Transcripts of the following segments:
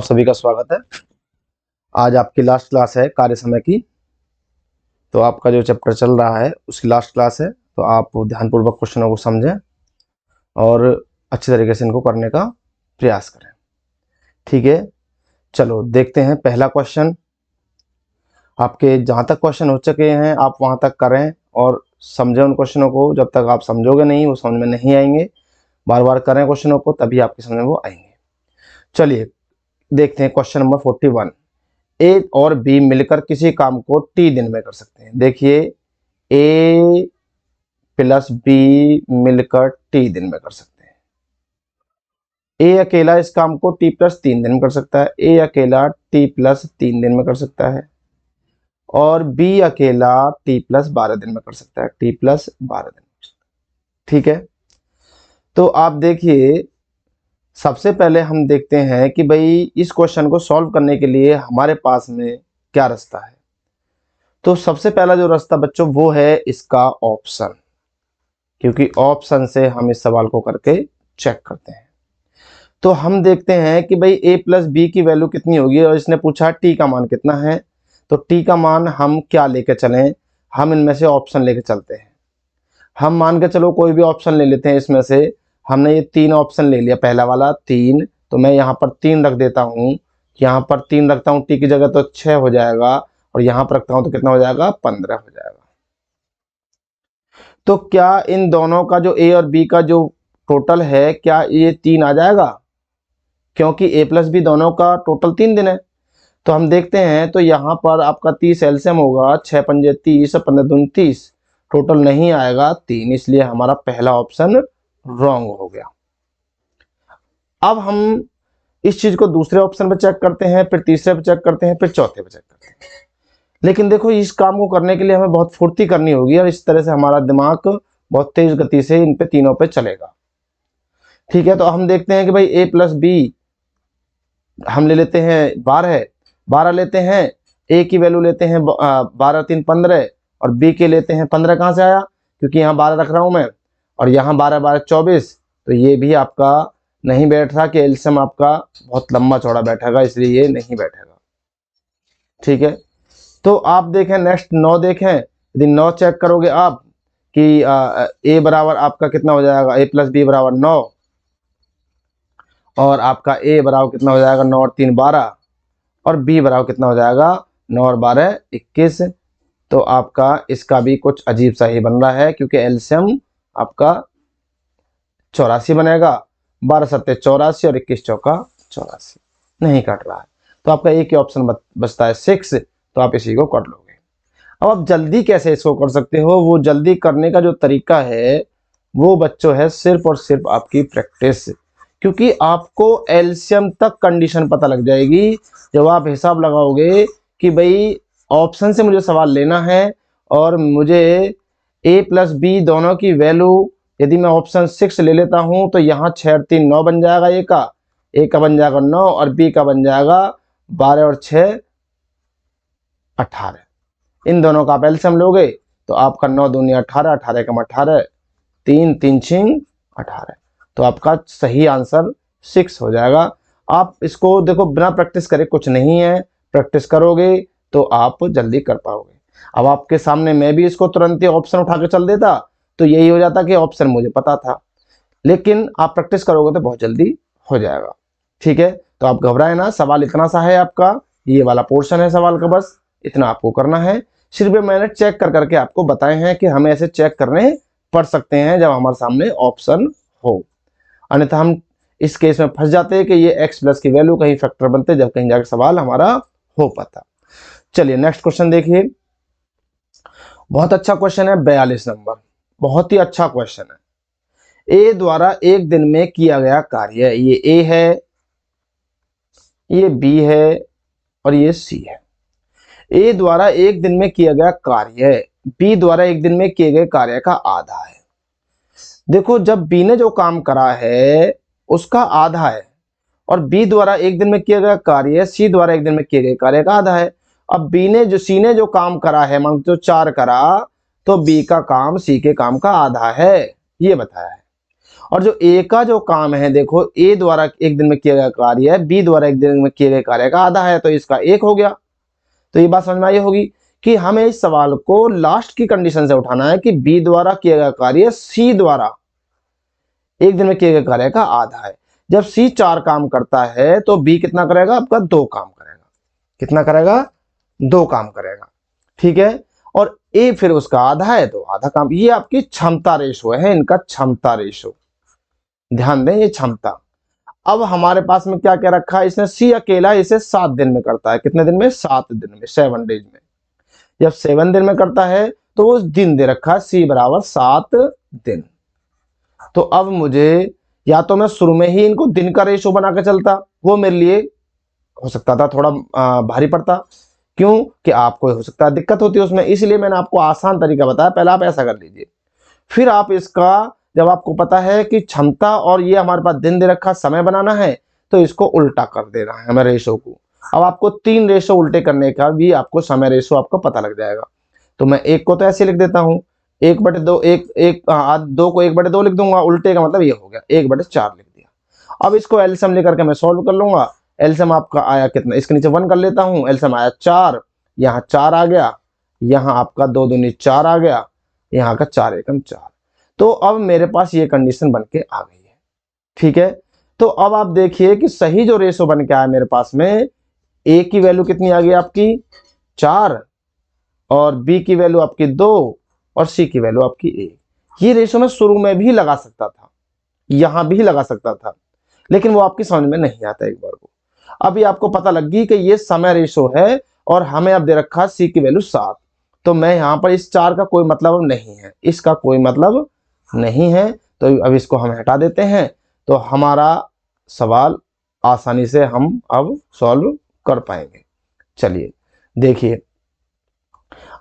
सभी का स्वागत है। आज आपकी लास्ट क्लास है कार्य समय की। तो आपका जो चैप्टर चल रहा है उसकी लास्ट क्लास है, तो आप ध्यानपूर्वक क्वेश्चनों को समझें और अच्छे तरीके से इनको करने का प्रयास करें। ठीक है, चलो देखते हैं पहला क्वेश्चन। आपके जहाँ तक क्वेश्चन हो चुके हैं आप वहाँ तक करें और समझें उन क्वेश्चनों को। जब तक आप समझोगे नहीं, वो समझ में नहीं आएंगे। बार बार करें क्वेश्चनों को, तभी आपकी समझ में वो आएंगे। चलिए देखते हैं क्वेश्चन नंबर 41। ए और बी मिलकर किसी काम को टी दिन में कर सकते हैं। देखिए, ए प्लस बी मिलकर टी दिन में कर सकते हैं। ए अकेला इस काम को टी प्लस 3 दिन में कर सकता है। ए अकेला टी प्लस 3 दिन में कर सकता है और बी अकेला टी प्लस 12 दिन में कर सकता है। टी प्लस 12 दिन में। ठीक है, तो आप देखिए, सबसे पहले हम देखते हैं कि भाई इस क्वेश्चन को सॉल्व करने के लिए हमारे पास में क्या रास्ता है। तो सबसे पहला जो रास्ता बच्चों वो है इसका ऑप्शन, क्योंकि ऑप्शन से हम इस सवाल को करके चेक करते हैं। तो हम देखते हैं कि भाई a प्लस बी की वैल्यू कितनी होगी और इसने पूछा t का मान कितना है। तो t का मान हम क्या लेके चलें, हम इनमें से ऑप्शन लेके चलते हैं। हम मान के चलो कोई भी ऑप्शन ले लेते हैं। इसमें से हमने ये 3 ऑप्शन ले लिया, पहला वाला 3, तो मैं यहाँ पर 3 रख देता हूँ। यहाँ पर 3 रखता हूँ, टी की जगह तो 6 हो जाएगा और यहाँ पर रखता हूँ तो कितना हो जाएगा, 15 हो जाएगा। तो क्या इन दोनों का जो ए और बी का जो टोटल है, क्या ये 3 आ जाएगा? क्योंकि ए प्लस बी दोनों का टोटल 3 दिन है। तो हम देखते हैं, तो यहाँ पर आपका 30 एलसीएम होगा, 6 पंजे 30, 15 दूनी 30, टोटल नहीं आएगा 3, इसलिए हमारा पहला ऑप्शन रॉन्ग हो गया। अब हम इस चीज को दूसरे ऑप्शन पे चेक करते हैं, फिर तीसरे पे चेक करते हैं, फिर चौथे पे चेक करते हैं। लेकिन देखो, इस काम को करने के लिए हमें बहुत फुर्ती करनी होगी और इस तरह से हमारा दिमाग बहुत तेज गति से इन पे तीनों पे चलेगा। ठीक है, तो हम देखते हैं कि भाई a प्लस बी हम ले लेते हैं 12 लेते हैं। a की वैल्यू लेते हैं 12 3 15 और b के लेते हैं 15। कहाँ से आया? क्योंकि यहाँ 12 रख रहा हूं मैं और यहाँ 12 12 24, तो ये भी आपका नहीं बैठ रहा कि एलसीएम आपका बहुत लंबा चौड़ा बैठेगा, इसलिए ये नहीं बैठेगा। ठीक है, तो आप देखें नेक्स्ट 9 देखें। यदि 9 चेक करोगे आप कि ए बराबर आपका कितना हो जाएगा, a प्लस बी बराबर 9 और आपका ए बराबर कितना हो जाएगा, 9 और 3 12 और बी बराबर कितना हो जाएगा, 9 और 12 21। तो आपका इसका भी कुछ अजीब सा ही बन रहा है, क्योंकि एलसीएम आपका 84 बनेगा। 12 सत्ते 84 और 21 चौका 84, नहीं कट रहा है। तो आपका एक ही ऑप्शन बचता है 6, तो आप इसी को कर लोगे। अब आप जल्दी कैसे इसको कर सकते हो, वो जल्दी करने का जो तरीका है वो बच्चों है सिर्फ और सिर्फ आपकी प्रैक्टिस। क्योंकि आपको एलसीएम तक कंडीशन पता लग जाएगी जब आप हिसाब लगाओगे कि भाई ऑप्शन से मुझे सवाल लेना है और मुझे a प्लस बी दोनों की वैल्यू, यदि मैं ऑप्शन 6 ले लेता हूं तो यहाँ 6 और 3 9 बन जाएगा, a का बन जाएगा 9 और b का बन जाएगा 12 और 6 18। इन दोनों का आप एलसीएम लोगे तो आपका 9 दूनी 18, 18 कम 18, 3 3 6 18, तो आपका सही आंसर 6 हो जाएगा। आप इसको देखो, बिना प्रैक्टिस करे कुछ नहीं है, प्रैक्टिस करोगे तो आप जल्दी कर पाओगे। अब आपके सामने मैं भी इसको तुरंत ही ऑप्शन उठा के चल देता तो यही हो जाता कि ऑप्शन मुझे पता था, लेकिन आप प्रैक्टिस करोगे तो बहुत जल्दी हो जाएगा। ठीक है, तो आप घबराए ना, सवाल इतना सा है आपका, ये वाला पोर्शन है सवाल का, बस इतना आपको करना है। सिर्फ मैंने चेक कर करके आपको बताए हैं कि हमें ऐसे चेक करने पड़ सकते हैं जब हमारे सामने ऑप्शन हो, अन्यथा हम इस केस में फंस जाते हैं कि ये x प्लस की वैल्यू कहीं फैक्टर बनते जब कहीं जाकर सवाल हमारा हो पाता। चलिए नेक्स्ट क्वेश्चन देखिए, बहुत अच्छा क्वेश्चन है 42 नंबर, बहुत ही अच्छा क्वेश्चन है। ए द्वारा एक दिन में किया गया कार्य, ये ए है, ये बी है और ये सी है। ए द्वारा एक दिन में किया गया कार्य बी द्वारा एक दिन में किए गए कार्य का आधा है। देखो, जब बी ने जो काम करा है उसका आधा है और बी द्वारा एक दिन में किया गया कार्य सी द्वारा एक दिन में किए गए कार्य का आधा है। अब सी ने जो काम करा है, मान लो 4 करा, तो बी का काम सी के काम का आधा है, ये बताया है। और जो ए का जो काम है, देखो ए द्वारा एक दिन में किया गया कार्य है, बी द्वारा एक दिन में किए गए कार्य का आधा है, तो इसका 1 हो गया। तो ये बात समझ में आई होगी कि हमें इस सवाल को लास्ट की कंडीशन से उठाना है कि बी द्वारा किया गया कार्य सी द्वारा एक दिन में किए गए कार्य का आधा है। जब सी 4 काम करता है तो बी कितना करेगा? आपका 2 काम करेगा। कितना करेगा? 2 काम करेगा, ठीक है। और ए फिर उसका आधा है तो आधा काम। ये आपकी क्षमता रेशो है, इनका क्षमता रेशो, ध्यान दें, ये क्षमता। अब हमारे पास में क्या क्या रखा है? इसने सी अकेला इसे 7 दिन में करता है। कितने दिन में? 7 दिन में, 7 डेज में। जब 7 दिन में करता है तो उस दिन दे रखा है सी बराबर 7 दिन। तो अब मुझे या तो मैं शुरू में ही इनको दिन का रेशो बना के चलता, वो मेरे लिए हो सकता था थोड़ा भारी पड़ता, क्यों कि आपको हो सकता है दिक्कत होती है उसमें, इसलिए मैंने आपको आसान तरीका बताया। पहले आप ऐसा कर लीजिए, फिर आप इसका जब आपको पता है कि क्षमता और ये हमारे पास दिन दे रखा समय बनाना है, तो इसको उल्टा कर देना है हमें रेशो को। अब आपको 3 रेशो उल्टे करने का भी आपको समय रेशो आपको पता लग जाएगा। तो मैं एक को तो ऐसे लिख देता हूं 1/2, दो को 1/2 लिख दूंगा, उल्टे का मतलब ये हो गया 1/4 लिख दिया। अब इसको एलसीएम लेकर के मैं सॉल्व कर लूंगा। एलसीएम आपका आया कितना? इसके नीचे 1 कर लेता हूं, एलसीएम आया 4, यहाँ 4 आ गया, यहाँ आपका 2 दूनी 4 आ गया, यहाँ का 4 एकम 4। तो अब मेरे पास ये कंडीशन बन के आ गई है, ठीक है। तो अब आप देखिए कि सही जो रेशो बन के आया मेरे पास में, ए की वैल्यू कितनी आ गई आपकी? 4, और बी की वैल्यू आपकी 2, और सी की वैल्यू आपकी 1। ये रेशो मैं शुरू में भी लगा सकता था, यहां भी लगा सकता था, लेकिन वो आपकी समझ में नहीं आता एक बार को। अभी आपको पता लग गई कि ये समय रेशो है और हमें अब दे रखा है सी की वैल्यू 7। तो मैं यहां पर इस 4 का कोई मतलब नहीं है, इसका कोई मतलब नहीं है, तो अब इसको हम हटा देते हैं। तो हमारा सवाल आसानी से हम अब सॉल्व कर पाएंगे। चलिए देखिए,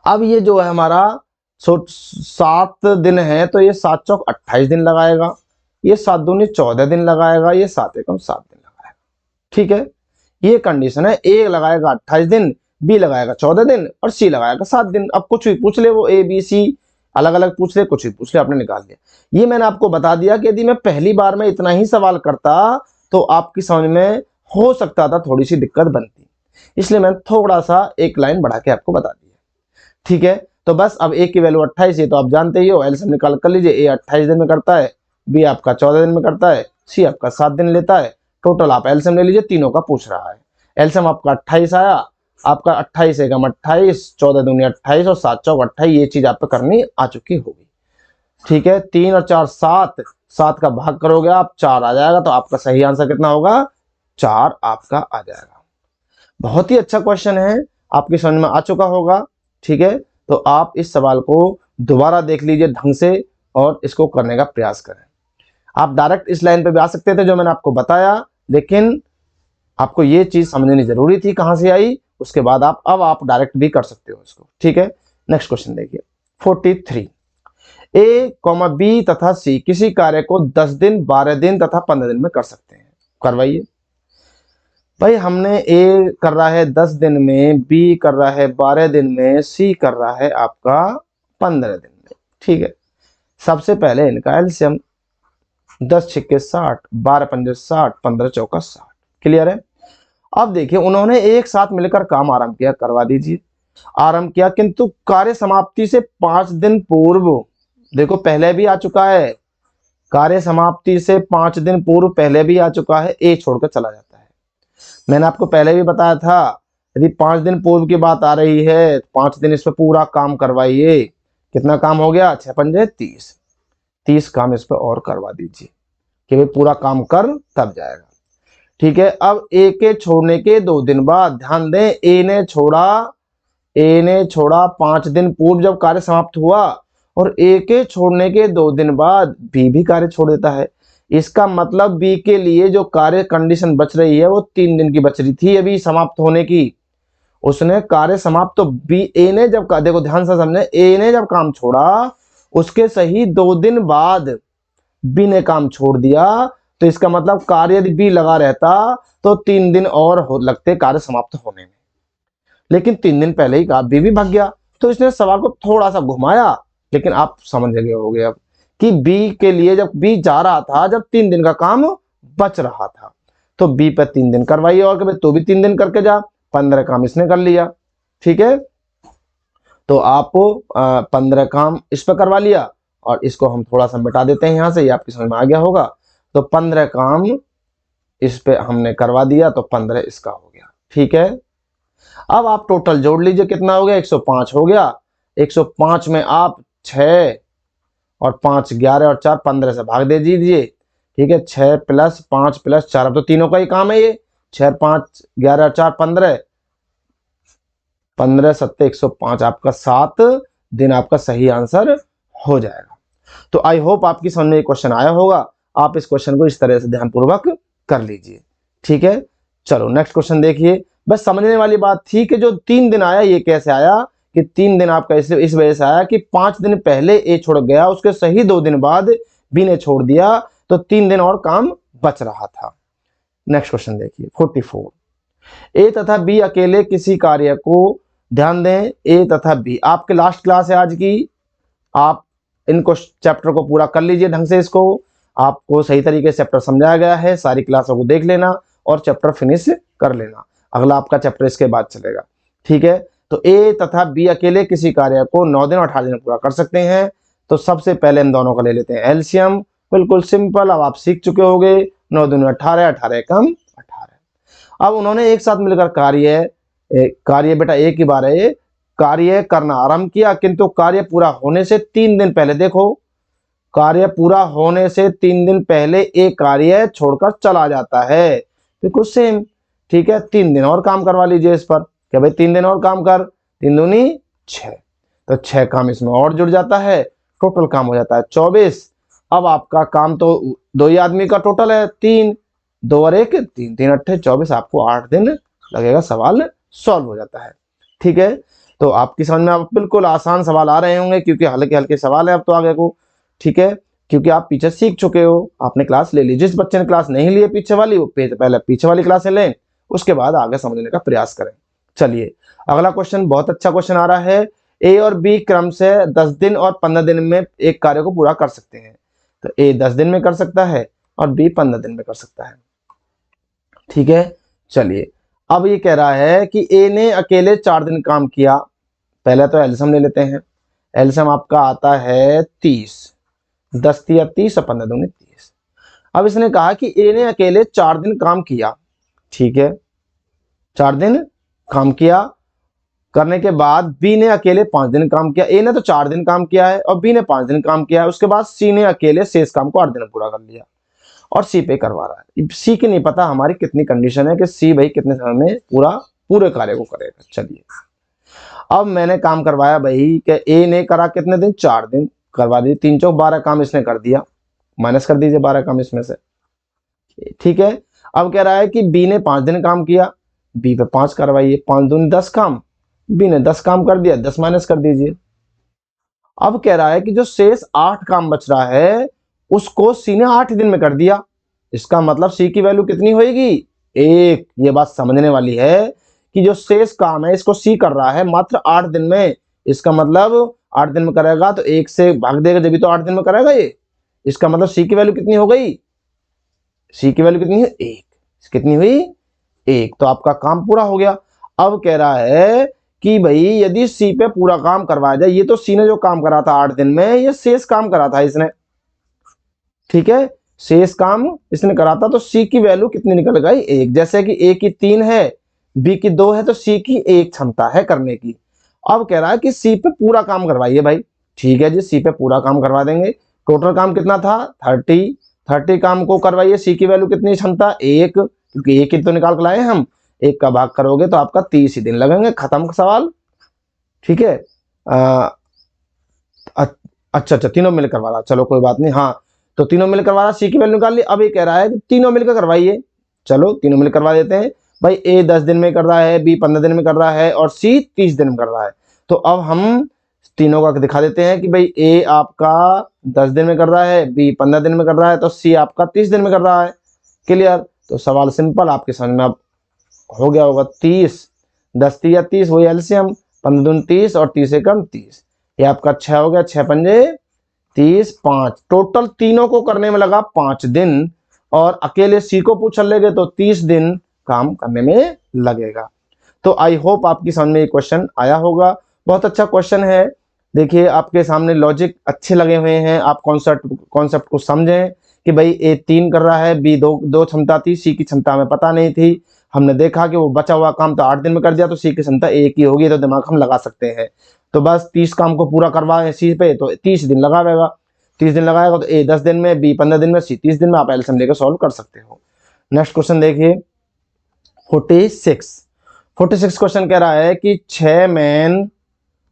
अब ये जो है हमारा 7 दिन है, तो ये 7 चौक 28 दिन लगाएगा, ये 7 दूनी 14 दिन लगाएगा, ये 7 एकम 7 दिन लगाएगा, ठीक है। ये कंडीशन है, ए लगाएगा 28 दिन, बी लगाएगा 14 दिन, और सी लगाएगा 7 दिन। अब कुछ भी पूछ ले, वो ए बी सी अलग अलग पूछ ले, कुछ भी पूछ ले, आपने निकाल लिया। ये मैंने आपको बता दिया कि यदि मैं पहली बार में इतना ही सवाल करता तो आपकी समझ में हो सकता था थोड़ी सी दिक्कत बनती, इसलिए मैंने थोड़ा सा एक लाइन बढ़ा के आपको बता दिया, ठीक है। तो बस अब ए की वैल्यू 28 है, तो आप जानते ही हो, एलसीएम निकाल कर लीजिए। ए 28 दिन में करता है, बी आपका 14 दिन में करता है, सी आपका 7 दिन लेता है। टोटल आप एलसीएम ले लीजिए, तीनों का पूछ रहा है। एलसीएम आपका 28 आया, आपका 28 एकम 28, 14 दूनी 28 और 7 चौक 28, ये चीज आप पे करनी आ चुकी होगी, ठीक है। 3 और 4 7, 7 का भाग करोगे आप 4 आ जाएगा, तो आपका सही आंसर कितना होगा? 4 आपका आ जाएगा। बहुत ही अच्छा क्वेश्चन है, आपकी समझ में आ चुका होगा, ठीक है। तो आप इस सवाल को दोबारा देख लीजिए ढंग से और इसको करने का प्रयास करें। आप डायरेक्ट इस लाइन पे भी आ सकते थे जो मैंने आपको बताया, लेकिन आपको ये चीज समझनी जरूरी थी कहां से आई, उसके बाद आप डायरेक्ट भी कर सकते हो इसको, ठीक है। नेक्स्ट क्वेश्चन देखिए 43। ए, बी तथा सी किसी कार्य को 10 दिन, 12 दिन तथा 15 दिन में कर सकते हैं। करवाइए भाई। हमने ए कर रहा है 10 दिन में, बी कर रहा है 12 दिन में, सी कर रहा है आपका 15 दिन में, ठीक है। सबसे पहले इनका एलसीएम 10 छिक्के 60, 12 पंजे 60, 15 चौका 60, क्लियर है। अब देखिए उन्होंने एक साथ मिलकर काम आरंभ किया, करवा दीजिए। आरंभ किया, किंतु कार्य समाप्ति से 5 दिन पूर्व, देखो पहले भी आ चुका है, कार्य समाप्ति से 5 दिन पूर्व पहले भी आ चुका है, ए छोड़कर चला जाता है। मैंने आपको पहले भी बताया था, यदि 5 दिन पूर्व की बात आ रही है, 5 दिन इस पर पूरा काम करवाइए। कितना काम हो गया? 6 पंजे 30, 30 काम इस पर और करवा दीजिए कि भाई पूरा काम कर तब जाएगा, ठीक है। अब ए के छोड़ने के 2 दिन बाद, ध्यान दें, ए ने छोड़ा 5 दिन पूर्व जब कार्य समाप्त हुआ, और ए के छोड़ने के 2 दिन बाद बी भी कार्य छोड़ देता है। इसका मतलब बी के लिए जो कार्य कंडीशन बच रही है वो 3 दिन की बच रही थी अभी समाप्त होने की। उसने कार्य समाप्त, तो बी, ए ने जब, देखो ध्यान से समझे, ए ने जब काम छोड़ा उसके सही 2 दिन बाद बी ने काम छोड़ दिया, तो इसका मतलब कार्य यदि बी लगा रहता तो 3 दिन और लगते कार्य समाप्त होने में, लेकिन 3 दिन पहले ही बी भी भाग गया। तो इसने सवाल को थोड़ा सा घुमाया, लेकिन आप समझ गए होगे अब कि बी के लिए जब बी जा रहा था, जब 3 दिन का काम बच रहा था, तो बी पे 3 दिन करवाइए और कभी तो भी 3 दिन करके जा, 15 काम इसने कर लिया। ठीक है, तो आप 15 काम इस पे करवा लिया और इसको हम थोड़ा सा मिटा देते हैं यहां से, ये आपकी समझ में आ गया होगा। तो 15 काम इस पे हमने करवा दिया, तो 15 इसका हो गया। ठीक है, अब आप टोटल जोड़ लीजिए, कितना हो गया, 105 हो गया। 105 में आप 6 और 5 11 और 4 15 से भाग दे दीजिए। ठीक है, 6 + 5 + 4, अब तो तीनों का ही काम है ये, 6 5 11 और 4 15, 15 7 105, आपका 7 दिन आपका सही आंसर हो जाएगा। तो आई होप आपकी समझ में ये क्वेश्चन आया होगा। आप इस क्वेश्चन को इस तरह से ध्यानपूर्वक कर लीजिए। ठीक है, चलो नेक्स्ट क्वेश्चन देखिए। बस समझने वाली बात थी कि जो 3 दिन आया, ये कैसे आया कि 3 दिन आपका इस वजह से आया कि 5 दिन पहले ए छोड़ गया, उसके सही 2 दिन बाद बी ने छोड़ दिया, तो 3 दिन और काम बच रहा था। नेक्स्ट क्वेश्चन देखिए 44। ए तथा बी अकेले किसी कार्य को, ध्यान दें, ए तथा बी आपके लास्ट क्लास है आज की, आप इनको चैप्टर को पूरा कर लीजिए ढंग से, इसको आपको सही तरीके से चैप्टर समझाया गया है, सारी क्लासों को देख लेना और चैप्टर फिनिश कर लेना, अगला आपका चैप्टर इसके बाद चलेगा। ठीक है, तो ए तथा बी अकेले किसी कार्य को 9 दिन और 18 दिन पूरा कर सकते हैं। तो सबसे पहले हम दोनों का ले लेते हैं एलसीएम, बिल्कुल सिंपल, अब आप सीख चुके होंगे, 9 दूनी 18, 18 कम 18। अब उन्होंने एक साथ मिलकर कार्य बेटा एक ही बार है, कार्य करना आरंभ किया, किंतु कार्य पूरा होने से 3 दिन पहले, देखो कार्य पूरा होने से 3 दिन पहले एक कार्य छोड़कर चला जाता है, बिल्कुल सेम। ठीक है, 3 दिन और काम करवा लीजिए इस पर, क्या भाई 3 दिन और काम कर, 3 दूनी 6, तो 6 काम इसमें और जुड़ जाता है, टोटल काम हो जाता है 24। अब आपका काम तो 2 ही आदमी का टोटल है, 3 2 और 1 3 3 8 24, आपको 8 दिन लगेगा, सवाल सॉल्व हो जाता है। ठीक है, तो आपकी समझ में आप बिल्कुल आसान सवाल आ रहे होंगे, क्योंकि हल्के हल्के सवाल है अब तो आगे को। ठीक है, क्योंकि आप पीछे सीख चुके हो, आपने क्लास ले ली। जिस बच्चे ने क्लास नहीं ली है पीछे वाली, वो पहले पीछे वाली क्लासें लें, उसके बाद आगे समझने का प्रयास करें। चलिए अगला क्वेश्चन, बहुत अच्छा क्वेश्चन आ रहा है। ए और बी क्रम से 10 दिन और 15 दिन में एक कार्य को पूरा कर सकते हैं। तो ए 10 दिन में कर सकता है और बी 15 दिन में कर सकता है। ठीक है, चलिए अब ये कह रहा है कि ए ने अकेले 4 दिन काम किया। पहले तो एलसीएम ले लेते हैं, एलसीएम आपका आता है 30, 10 तिया 30 और 15 दूनी 30। अब इसने कहा कि ए ने अकेले 4 दिन काम किया। ठीक है, 4 दिन काम किया, करने के बाद बी ने अकेले 5 दिन काम किया। ए ने तो 4 दिन काम किया है और बी ने 5 दिन काम किया है। उसके बाद सी ने अकेले शेष काम को 8 दिन में पूरा कर लिया और सी पे करवा रहा है। सी की नहीं पता हमारी कितनी कंडीशन है कि सी भाई कितने समय में पूरे कार्य को करेगा। चलिए अब मैंने काम करवाया भाई कि ए ने करा कितने दिन, 4 दिन करवा दिए, 3 चौक 12 काम इसने कर दिया, माइनस कर दीजिए 12 काम इसमें से। ठीक है, अब कह रहा है कि बी ने 5 दिन काम किया, बी पे 5 करवाइए, 5 दूनी 10 काम, बी ने 10 काम कर दिया, 10 माइनस कर दीजिए। अब कह रहा है कि जो शेष 8 काम बच रहा है उसको सी ने 8 दिन में कर दिया। इसका मतलब सी की वैल्यू कितनी होगी, 1। ये बात समझने वाली है कि जो शेष काम है इसको सी कर रहा है मात्र 8 दिन में। इसका मतलब 8 दिन में करेगा तो 1 से भाग देगा, जब भी तो 8 दिन में करेगा ये। इसका मतलब सी की वैल्यू कितनी हो गई, सी की वैल्यू कितनी है, 1। कितनी हुई, 1। तो आपका काम पूरा हो गया। अब कह रहा है कि भाई यदि सी पे पूरा काम करवाया जाए, ये तो सी ने जो काम करा था 8 दिन में, ये शेष काम करा था इसने। ठीक है, शेष काम इसने करा था, तो सी की वैल्यू कितनी निकल गई, 1। जैसे कि ए की 3 है, बी की 2 है, तो सी की 1 क्षमता है करने की। अब कह रहा है कि सी पे पूरा काम करवाइए भाई। ठीक है जी, सी पे पूरा काम करवा देंगे। टोटल काम कितना था, 30 काम को करवाइए। सी की वैल्यू कितनी क्षमता, 1, क्योंकि 1 ही तो निकाल कर लाए हम। 1 का भाग करोगे तो आपका 30 ही दिन लगेंगे, खत्म सवाल। ठीक है, अच्छा तीनों मिल करवा रहा, चलो कोई बात नहीं। हाँ, तो तीनों मिल करवा रहा, सी की वैल्यू निकाल ली। अब ये कह रहा है कि तीनों मिलकर करवाइए। चलो तीनों मिल करवा देते हैं भाई। ए 10 दिन में कर रहा है, बी 15 दिन में कर रहा है और सी 30 दिन में कर रहा है। तो अब हम तीनों का दिखा देते हैं कि भाई ए आपका 10 दिन में कर रहा है, बी 15 दिन में कर रहा है, तो सी आपका 30 दिन में कर रहा है। क्लियर, तो सवाल सिंपल आपके समझ में अब हो गया होगा। 30 10 तिया 30 वही एलसीएम, 15 दूनी 30 और 30 एकम 30, ये आपका 6 हो गया, 6 पंजे 30 5, टोटल तीनों को करने में लगा 5 दिन, और अकेले सी को पूछ लेंगे तो 30 दिन काम करने में लगेगा। तो आई होप आपकी समझ में ये क्वेश्चन आया होगा। बहुत अच्छा क्वेश्चन है। देखिए आपके सामने लॉजिक अच्छे लगे हुए हैं, आप कॉन्सेप्ट को समझें कि भाई ए 3 कर रहा है, बी दो क्षमता थी, सी की क्षमता हमें पता नहीं थी, हमने देखा कि वो बचा हुआ काम तो 8 दिन में कर दिया, तो सी की क्षमता 1 ही होगी, तो दिमाग हम लगा सकते हैं। तो बस 30 काम को पूरा करवाएं सी पे तो 30 दिन लगाएगा, 30 दिन लगाएगा तो ए 10 दिन में, बी 15 दिन में, सी 30 दिन में, आप एलसीएम लेकर सॉल्व कर सकते हो। नेक्स्ट क्वेश्चन देखिए 46 क्वेश्चन कह रहा है कि 6 मैन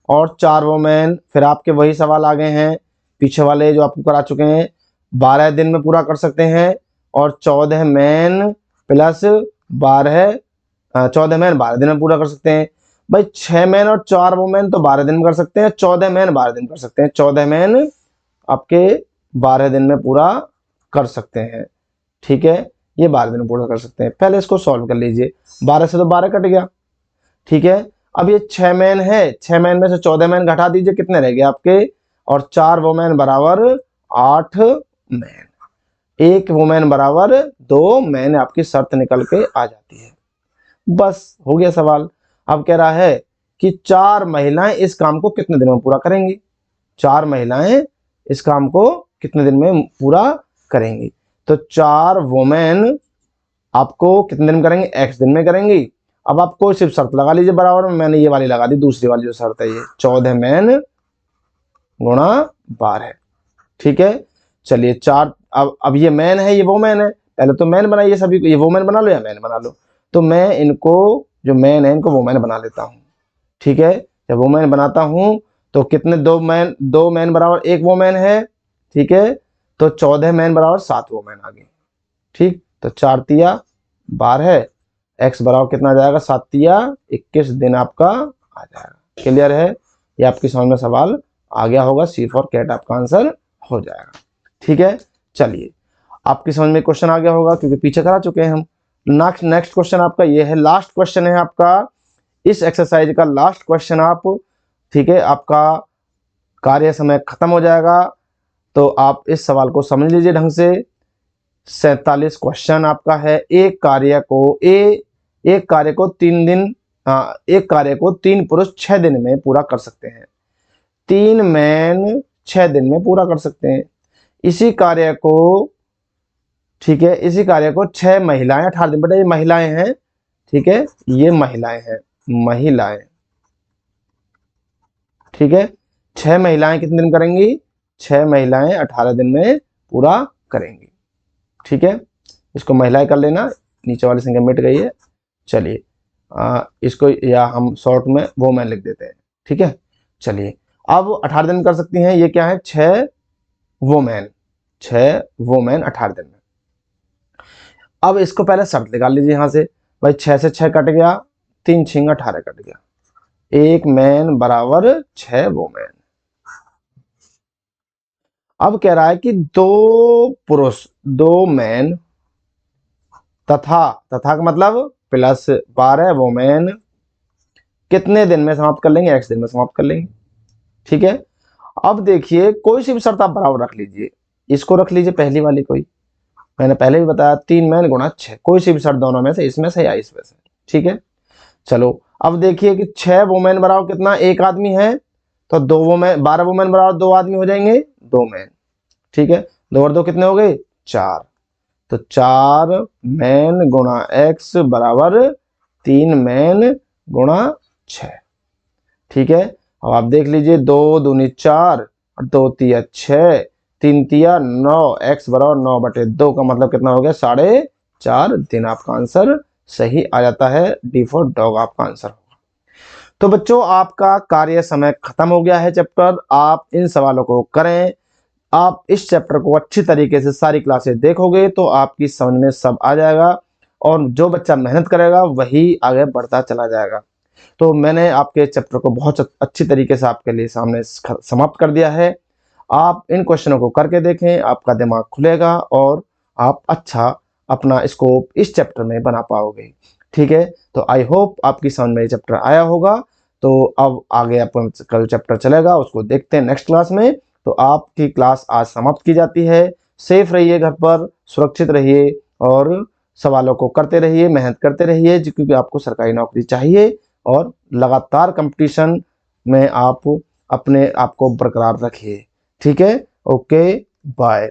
और 4 वोमेन, फिर आपके वही सवाल आ गए हैं पीछे वाले जो आपको करा चुके हैं, 12 दिन में पूरा कर सकते हैं, और 14 मैन प्लस 14 मैन 12 दिन में पूरा कर सकते हैं। भाई 6 मैन और 4 वोमेन तो 12 दिन में कर सकते हैं, 14 मैन 12 दिन कर सकते हैं, 14 मैन आपके 12 दिन में पूरा कर सकते हैं। ठीक है, ये 12 दिन में पूरा कर सकते हैं। पहले इसको सॉल्व कर लीजिए, 12 से तो 12 कट गया। ठीक है, अब ये 6 मैन है, 6 मैन में से 14 मैन घटा दीजिए, कितने रह गए आपके, और 4 वोमेन बराबर 8 मैन, 1 वोमेन बराबर 2 मैन, आपकी शर्त निकल के आ जाती है। बस हो गया सवाल। अब कह रहा है कि 4 महिलाएं इस काम को कितने दिन में पूरा करेंगी, 4 महिलाएं इस काम को कितने दिन में पूरा करेंगी। तो 4 वोमेन आपको कितने दिन में करेंगे, x दिन में करेंगी। अब आप कोई सिर्फ शर्त लगा लीजिए बराबर में, मैंने ये वाली लगा दी, दूसरी वाली जो शर्त है ये 14 मैन गुणा 12। ठीक है, चलिए 4, अब ये मैन है, ये वो मैन है, पहले तो मैन बनाइए सभी को, ये वो मैन बना लो या मैन बना लो, तो मैं इनको जो मैन है इनको वो मैन बना लेता हूँ। ठीक है, जब वो मैन बनाता हूँ तो कितने, 2 मैन बराबर 1 वो मैन है। ठीक है, तो 14 मैन बराबर 7 वो मैन आ गए। ठीक, तो 4 तिया 12, x बराबर कितना आ जाएगा, 7 तिया 21 दिन आपका आ जाएगा। क्लियर है, ये आपकी समझ में सवाल आ गया होगा, सी फॉर कैट आपका आंसर हो जाएगा। ठीक है, चलिए आपकी समझ में क्वेश्चन आ गया होगा क्योंकि पीछे करा चुके हैं हम। नेक्स्ट क्वेश्चन आपका ये है, लास्ट क्वेश्चन है आपका इस एक्सरसाइज का, लास्ट क्वेश्चन आप, ठीक है, आपका कार्य समय खत्म हो जाएगा, तो आप इस सवाल को समझ लीजिए ढंग से। 47 क्वेश्चन आपका है, एक कार्य को 3 दिन, एक कार्य को 3 पुरुष 6 दिन में पूरा कर सकते हैं, 3 मैन 6 दिन में पूरा कर सकते हैं। इसी कार्य को, ठीक है, इसी कार्य को 6 महिलाएं 18 दिन, बेटा ये महिलाएं हैं, ठीक है, ये महिलाएं हैं, महिलाएं, ठीक है, 6 महिलाएं कितने दिन करेंगी, 6 महिलाएं 18 दिन में पूरा करेंगी। ठीक है, इसको महिलाएं कर लेना, नीचे वाली संख्या मिट गई है। चलिए इसको या हम शॉर्ट में वो मैन लिख देते हैं। ठीक है, चलिए अब 18 दिन कर सकती हैं, ये क्या है, 6 वोमेन 18 दिन में। अब इसको पहले शर्त निकाल लीजिए यहां से, भाई 6 से 6 कट गया, 3 6 18 कट गया, 1 मैन बराबर 6 वोमेन। अब कह रहा है कि 2 पुरुष 2 मैन तथा का मतलब प्लस 12 वोमेन कितने दिन में समाप्त कर लेंगे, x दिन में समाप्त कर लेंगे। ठीक है, अब देखिए कोई सी भी शर्त आप बराबर रख लीजिए, इसको रख लीजिए पहली वाली, कोई मैंने पहले भी बताया 3 मैन गुणा 6, कोई सी भी शर्त दोनों में से, इसमें से या इसमें से। ठीक है, चलो अब देखिए कि 6 वोमेन बराबर कितना, 1 आदमी है, तो 2 वोमेन 12 वोमेन बराबर 2 आदमी हो जाएंगे, 2 मैन। ठीक है, 2 और 2 कितने हो गए, 4, तो 4 मैन गुणा x बराबर 3 मैन गुणा 6। ठीक है, अब आप देख लीजिए 2 दूनी 4 और 2 तिया 6, 3 तिया 9, x बराबर 9/2 का मतलब कितना हो गया, 4.5 दिन। आपका आंसर सही आ जाता है, डी फॉर डॉग आपका आंसर होगा। तो बच्चों आपका कार्य समय खत्म हो गया है चैप्टर, आप इन सवालों को करें, आप इस चैप्टर को अच्छी तरीके से सारी क्लासेस देखोगे तो आपकी समझ में सब आ जाएगा, और जो बच्चा मेहनत करेगा वही आगे बढ़ता चला जाएगा। तो मैंने आपके चैप्टर को बहुत अच्छी तरीके से आपके लिए सामने समाप्त कर दिया है। आप इन क्वेश्चनों को करके देखें, आपका दिमाग खुलेगा और आप अच्छा अपना स्कोप इस चैप्टर में बना पाओगे। ठीक है, तो आई होप आपकी समझ में ये चैप्टर आया होगा। तो अब आगे अपन कल चैप्टर चलेगा, उसको देखते हैं नेक्स्ट क्लास में। तो आपकी क्लास आज समाप्त की जाती है। सेफ रहिए, घर पर सुरक्षित रहिए और सवालों को करते रहिए, मेहनत करते रहिए, क्योंकि आपको सरकारी नौकरी चाहिए और लगातार कंपटीशन में आप अपने आप को बरकरार रखिए। ठीक है, ओके, बाय।